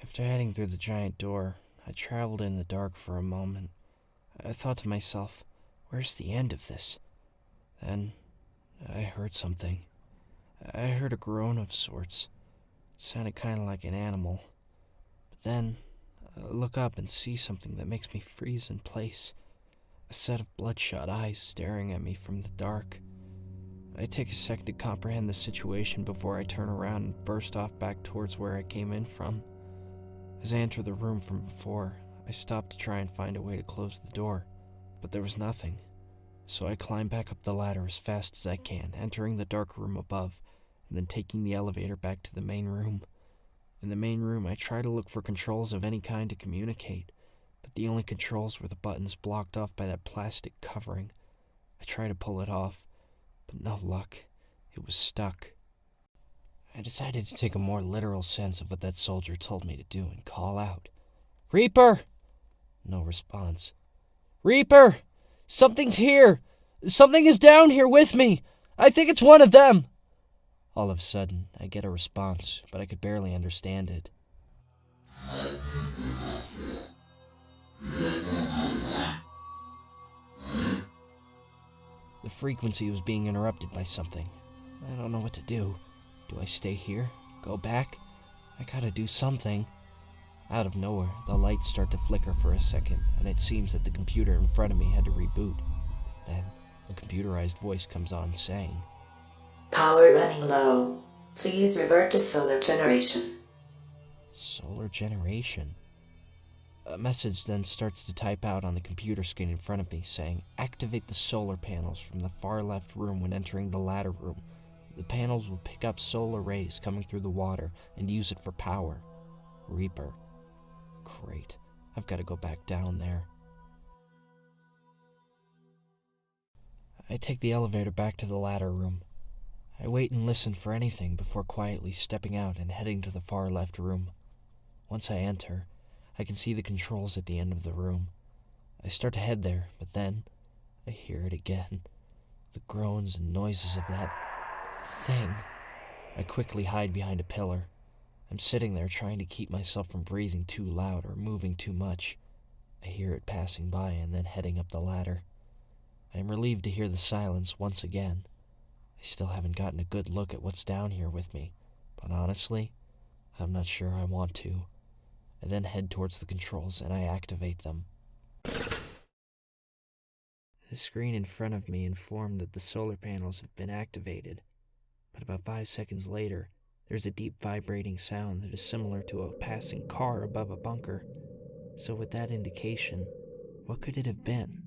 After heading through the giant door, I traveled in the dark for a moment. I thought to myself, where's the end of this? Then, I heard something. I heard a groan of sorts. It sounded kind of like an animal. But then, I look up and see something that makes me freeze in place. A set of bloodshot eyes staring at me from the dark. I take a second to comprehend the situation before I turn around and burst off back towards where I came in from. As I enter the room from before, I stop to try and find a way to close the door, but there was nothing. So I climb back up the ladder as fast as I can, entering the dark room above, and then taking the elevator back to the main room. In the main room, I try to look for controls of any kind to communicate, but the only controls were the buttons blocked off by that plastic covering. I try to pull it off, but no luck. It was stuck. I decided to take a more literal sense of what that soldier told me to do and call out, "Reaper!" No response. "Reaper! Something's here! Something is down here with me! I think it's one of them!" All of a sudden, I get a response, but I could barely understand it. The frequency was being interrupted by something. I don't know what to do. Do I stay here? Go back? I gotta do something. Out of nowhere, the lights start to flicker for a second, and it seems that the computer in front of me had to reboot. Then, a computerized voice comes on saying, "Power running low. Please revert to solar generation." "Solar generation?" A message then starts to type out on the computer screen in front of me saying, "Activate the solar panels from the far left room when entering the ladder room. The panels will pick up solar rays coming through the water and use it for power." Reaper. Great. I've got to go back down there. I take the elevator back to the ladder room. I wait and listen for anything before quietly stepping out and heading to the far left room. Once I enter, I can see the controls at the end of the room. I start to head there, but then I hear it again. The groans and noises of that thing. I quickly hide behind a pillar. I'm sitting there trying to keep myself from breathing too loud or moving too much. I hear it passing by and then heading up the ladder. I am relieved to hear the silence once again. I still haven't gotten a good look at what's down here with me, but honestly, I'm not sure I want to. I then head towards the controls and I activate them. The screen in front of me informed that the solar panels have been activated, but about 5 seconds later, there's a deep vibrating sound that is similar to a passing car above a bunker. So with that indication, what could it have been?